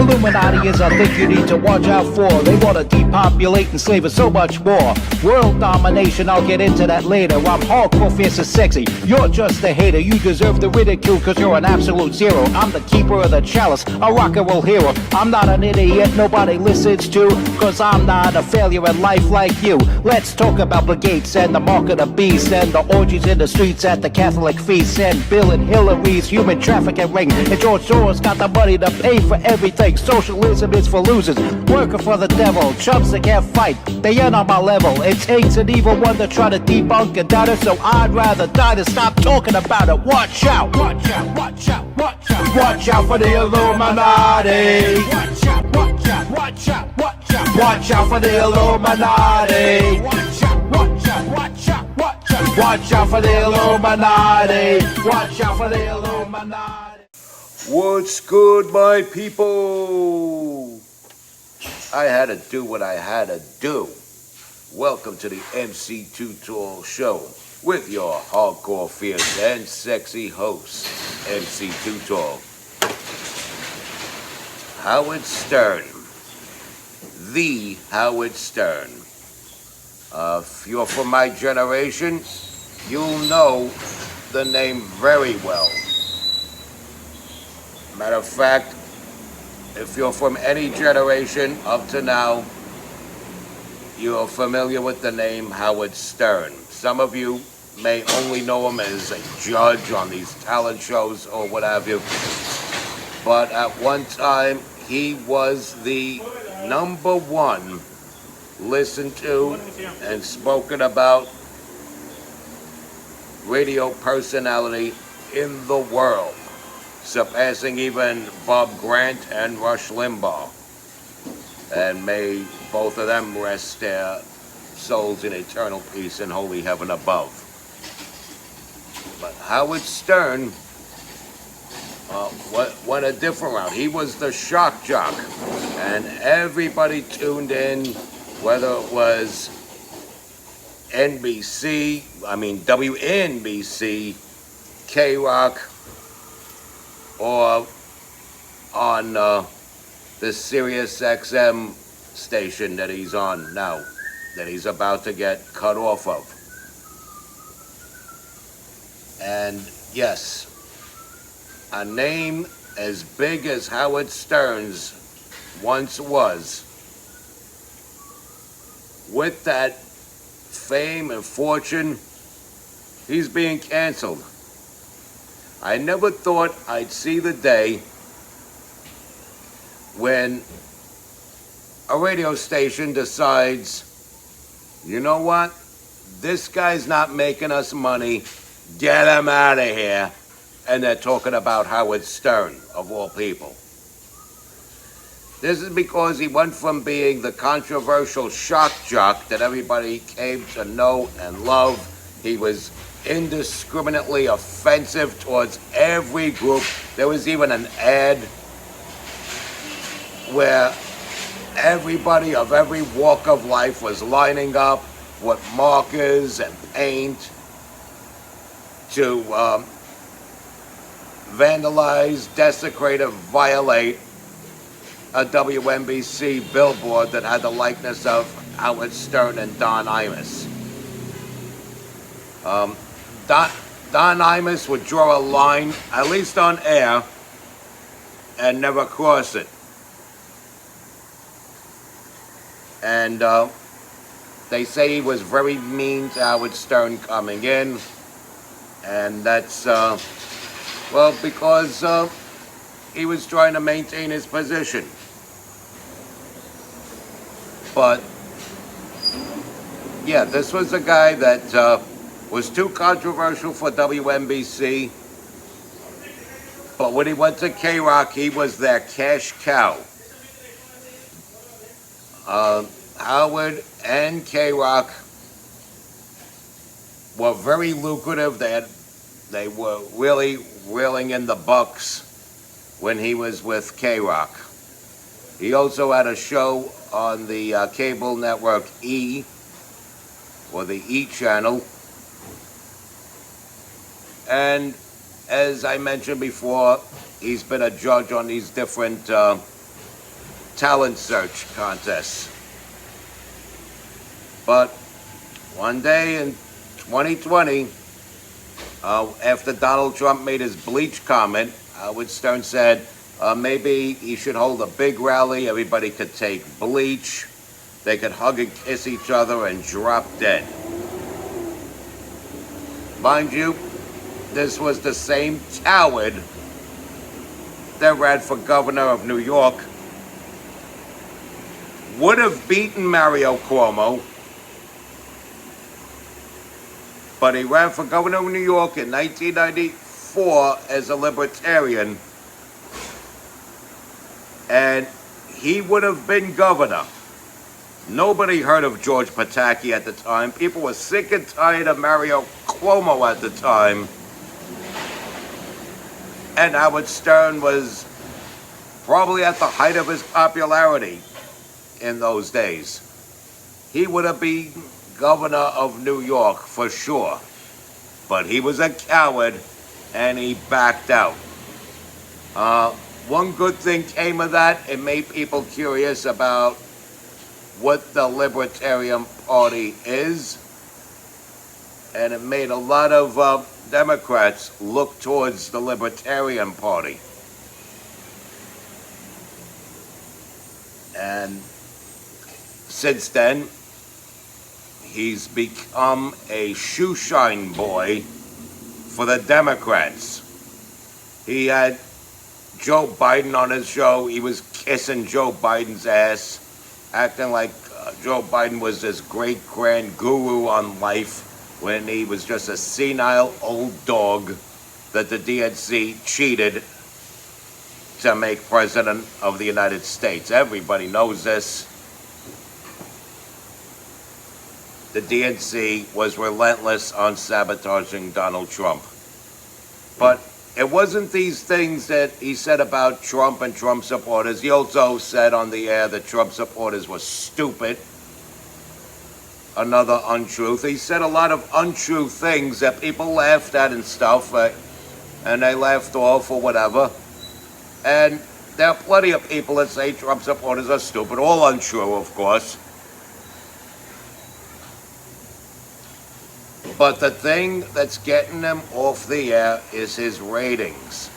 Illuminati is a thing you need to watch out for. They want to depopulate and slave us so much more. World domination, I'll get into that later. I'm hardcore, fierce and sexy. You're just a hater. You deserve the ridicule cause you're an absolute zero. I'm the keeper of the chalice, a rock and roll hero. I'm not an idiot nobody listens to, cause I'm not a failure in life like you. Let's talk about Bill Gates and the mark of the beast, and the orgies in the streets at the Catholic feasts, and Bill and Hillary's human trafficking ring, and George Soros got the money to pay for everything. Socialism is for losers, working for the devil. Chumps that can't fight, they ain't on my level. It takes an evil one to try to debunk and doubt it, so I'd rather die than stop talking about it. Watch out, watch out, watch out, watch out. Watch out for the Illuminati. Watch out, watch out, watch out, watch out. Watch out for the Illuminati. Watch out, watch out, watch out, watch out. Watch out for the Illuminati. Watch out for the Illuminati. What's good, my people? I had to do what I had to do. Welcome to the MC Too Tall Show with your hardcore, fierce, and sexy host, MC Too Tall. Howard Stern. The Howard Stern. If you're from my generation, you'll know the name very well. Matter of fact, if you're from any generation up to now, you're familiar with the name Howard Stern. Some of you may only know him as a judge on these talent shows or what have you. But at one time, he was the number one listened to and spoken about radio personality in the world, surpassing even Bob Grant and Rush Limbaugh. And may both of them rest their souls in eternal peace in holy heaven above. But Howard Stern went a different route. He was the shock jock, and everybody tuned in, whether it was WNBC, K-Rock, or on the Sirius XM station that he's on now, that he's about to get cut off of. And yes, a name as big as Howard Stern's once was, with that fame and fortune, he's being canceled. I never thought I'd see the day when a radio station decides, you know what, this guy's not making us money, get him out of here. And they're talking about Howard Stern, of all people. This is because he went from being the controversial shock jock that everybody came to know and love. He was indiscriminately offensive towards every group. There was even an ad where everybody of every walk of life was lining up with markers and paint to vandalize, desecrate, and violate a WNBC billboard that had the likeness of Howard Stern and Don Imus. Don Imus would draw a line, at least on air, and never cross it. And they say he was very mean to Howard Stern coming in, and that's because he was trying to maintain his position. But yeah, this was a guy that was too controversial for WNBC. But when he went to K-Rock, he was their cash cow. Howard and K-Rock were very lucrative. They were really reeling in the bucks when he was with K-Rock. He also had a show on the cable network E, or the E channel. And as I mentioned before, he's been a judge on these different talent search contests. But one day in 2020, after Donald Trump made his bleach comment, Howard Stern said maybe he should hold a big rally. Everybody could take bleach. They could hug and kiss each other and drop dead. Mind you, this was the same coward that ran for governor of New York, would have beaten Mario Cuomo, but he ran for governor of New York in 1994 as a libertarian, and he would have been governor. Nobody heard of George Pataki at the time. People were sick and tired of Mario Cuomo at the time. And Howard Stern was probably at the height of his popularity in those days. He would have been governor of New York for sure. But he was a coward and he backed out. One good thing came of that. It made people curious about what the Libertarian Party is. And it made a lot of Democrats look towards the Libertarian Party. And since then, he's become a shoeshine boy for the Democrats. He had Joe Biden on his show. He was kissing Joe Biden's ass, acting like Joe Biden was this great grand guru on life, when he was just a senile old dog that the DNC cheated to make president of the United States. Everybody knows this. The DNC was relentless on sabotaging Donald Trump. But it wasn't these things that he said about Trump and Trump supporters. He also said on the air that Trump supporters were stupid. Another untruth. He said a lot of untrue things that people laughed at and stuff, and they laughed off or whatever. And there are plenty of people that say Trump supporters are stupid, all untrue, of course. But the thing that's getting him off the air is his ratings.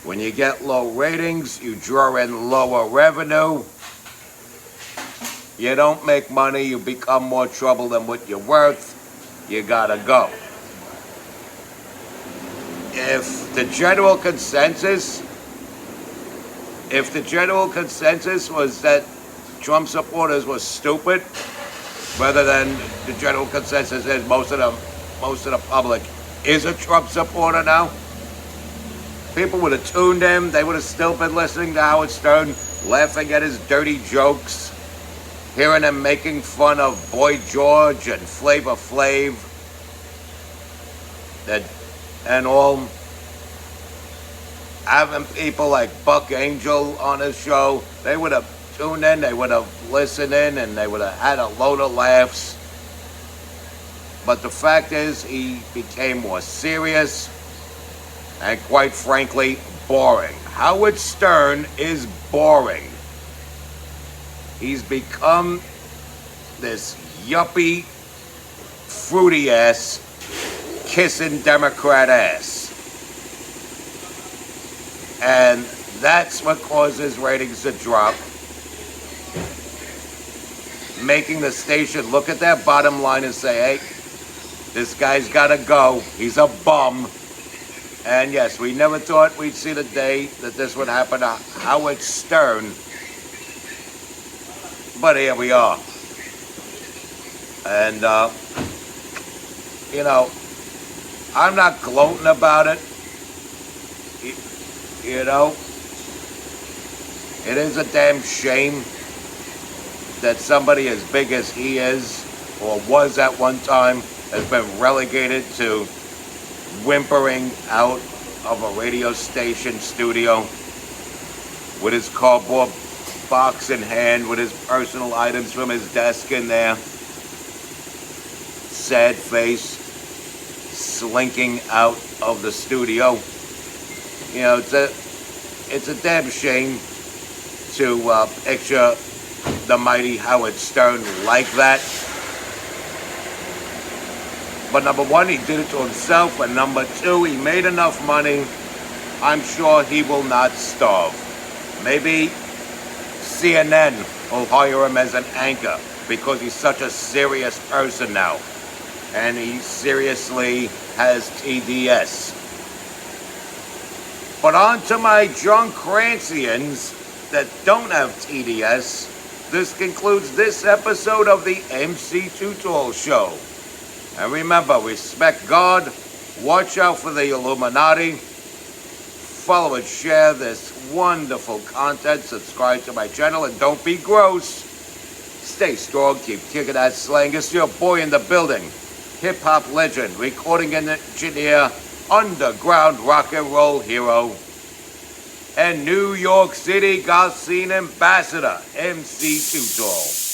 When you get low ratings, you draw in lower revenue. You don't make money, you become more trouble than what you're worth. You gotta go. If the general consensus was that Trump supporters were stupid, rather than the general consensus is most of the public is a Trump supporter now, people would have tuned in. They would have still been listening to Howard Stern, laughing at his dirty jokes, hearing him making fun of Boy George and Flavor Flav, and all, having people like Buck Angel on his show. They would have tuned in, they would have listened in, and they would have had a load of laughs. But the fact is, he became more serious and, quite frankly, boring. Howard Stern is boring. He's become this yuppie, fruity ass, kissing Democrat ass. And that's what causes ratings to drop, making the station look at their bottom line and say, hey, this guy's got to go. He's a bum. And yes, we never thought we'd see the day that this would happen to Howard Stern. But here we are. And, I'm not gloating about it. It is a damn shame that somebody as big as he is, or was at one time, has been relegated to whimpering out of a radio station studio with his cardboard box in hand, with his personal items from his desk in there, sad face, slinking out of the studio. It's a damn shame to picture the mighty Howard Stern like that. But number one, he did it to himself, and number two, he made enough money. I'm sure he will not starve. Maybe CNN will hire him as an anchor because he's such a serious person now. And he seriously has TDS. But on to my drunk Crancians that don't have TDS. This concludes this episode of the MC Tutorial Show. And remember, respect God, watch out for the Illuminati, follow and share this wonderful content, subscribe to my channel, and don't be gross. Stay strong, keep kicking that slang. It's your boy in the building, hip-hop legend, recording engineer, underground rock and roll hero, and New York City goth scene ambassador, MC Tutorial.